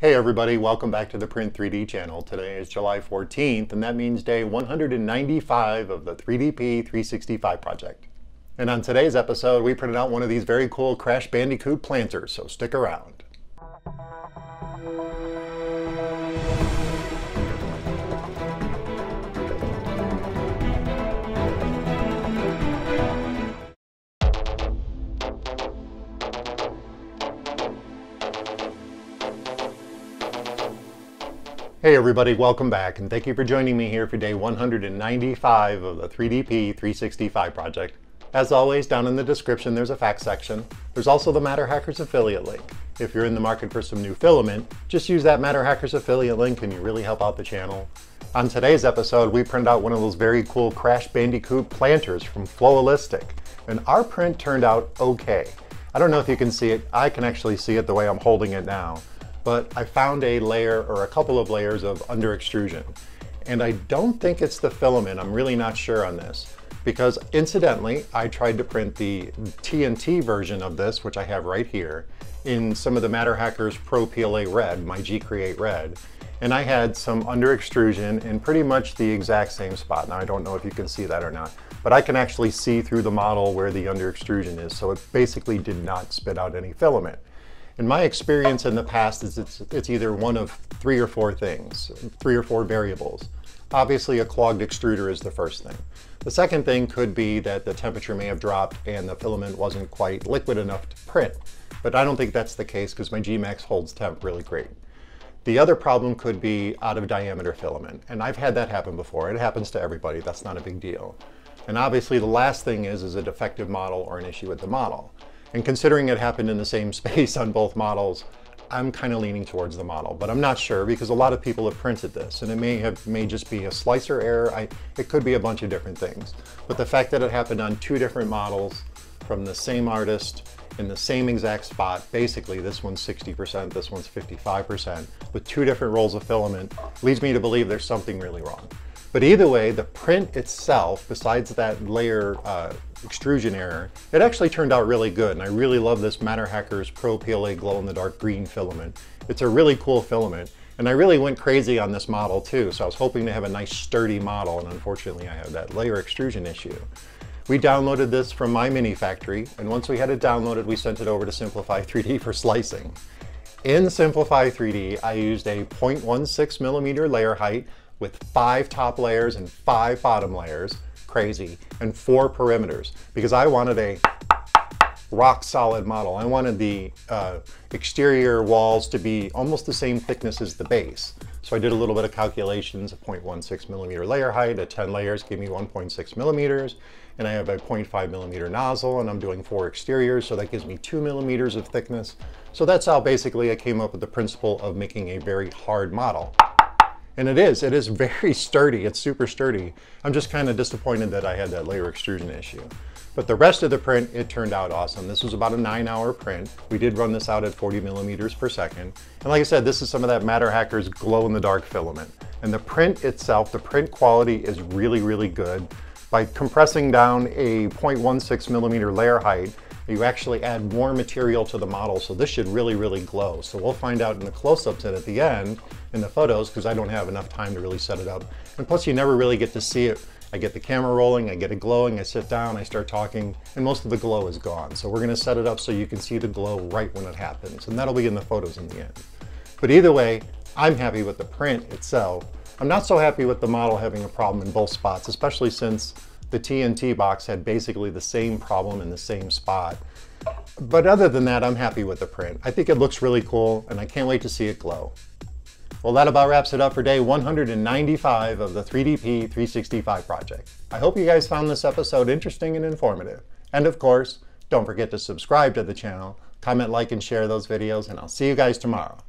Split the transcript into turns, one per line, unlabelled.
Hey everybody, welcome back to the Print 3D channel. Today is July 14th, and that means day 195 of the 3DP 365 project. And on today's episode, we printed out one of these very cool Crash Bandicoot Planters, so stick around. Hey everybody, welcome back, and thank you for joining me here for day 195 of the 3DP 365 project. As always, down in the description there's a fact section. There's also the MatterHackers affiliate link. If you're in the market for some new filament, just use that MatterHackers affiliate link and you really help out the channel. On today's episode, we printed out one of those very cool Crash Bandicoot Planters from Flowalistik, and our print turned out okay. I don't know if you can see it. I can actually see it the way I'm holding it now. But I found a layer or a couple of layers of under extrusion. And I don't think it's the filament. I'm really not sure on this. Because incidentally, I tried to print the TNT version of this, which I have right here, in some of the MatterHackers PRO PLA red, my gCreate red. And I had some under extrusion in pretty much the exact same spot. Now I don't know if you can see that or not, but I can actually see through the model where the under extrusion is. So it basically did not spit out any filament. In my experience in the past is it's either one of three or four things, 3 or 4 variables. Obviously a clogged extruder is the first thing. The second thing could be that the temperature may have dropped and the filament wasn't quite liquid enough to print. But I don't think that's the case because my gMax holds temp really great. The other problem could be out of diameter filament. And I've had that happen before. It happens to everybody. That's not a big deal. And obviously the last thing is a defective model or an issue with the model. And considering it happened in the same space on both models, I'm kind of leaning towards the model, but I'm not sure because a lot of people have printed this and it may just be a slicer error. It could be a bunch of different things. But the fact that it happened on 2 different models from the same artist in the same exact spot, basically this one's 60%, this one's 55%, with 2 different rolls of filament, leads me to believe there's something really wrong. But either way, the print itself, besides that layer extrusion error, it actually turned out really good. And I really love this MatterHackers PRO PLA glow-in-the-dark green filament. It's a really cool filament. And I really went crazy on this model too. So I was hoping to have a nice sturdy model, and unfortunately I have that layer extrusion issue. We downloaded this from my mini factory, and once we had it downloaded, we sent it over to Simplify3D for slicing. In Simplify3D, I used a 0.16 millimeter layer height with 5 top layers and 5 bottom layers, crazy, and 4 perimeters, because I wanted a rock solid model. I wanted the exterior walls to be almost the same thickness as the base. So I did a little bit of calculations, a 0.16 millimeter layer height at 10 layers gave me 1.6 millimeters, and I have a 0.5 millimeter nozzle, and I'm doing 4 exteriors, so that gives me 2 millimeters of thickness. So that's how basically I came up with the principle of making a very hard model. And it is very sturdy, it's super sturdy. I'm just kind of disappointed that I had that layer extrusion issue. But the rest of the print, it turned out awesome. This was about a 9-hour print. We did run this out at 40 millimeters per second. And like I said, this is some of that MatterHackers glow-in-the-dark filament. And the print itself, the print quality is really, really good. By compressing down a 0.16 millimeter layer height, you actually add more material to the model, so this should really, really glow. So we'll find out in the close-ups and at the end in the photos, because I don't have enough time to really set it up. And plus you never really get to see it. I get the camera rolling, I get it glowing, I sit down, I start talking, and most of the glow is gone. So we're gonna set it up so you can see the glow right when it happens, and that'll be in the photos in the end. But either way, I'm happy with the print itself. I'm not so happy with the model having a problem in both spots, especially since the TNT box had basically the same problem in the same spot. But other than that, I'm happy with the print. I think it looks really cool, and I can't wait to see it glow. Well, that about wraps it up for day 195 of the 3DP 365 project. I hope you guys found this episode interesting and informative. And of course, don't forget to subscribe to the channel, comment, like, and share those videos, and I'll see you guys tomorrow.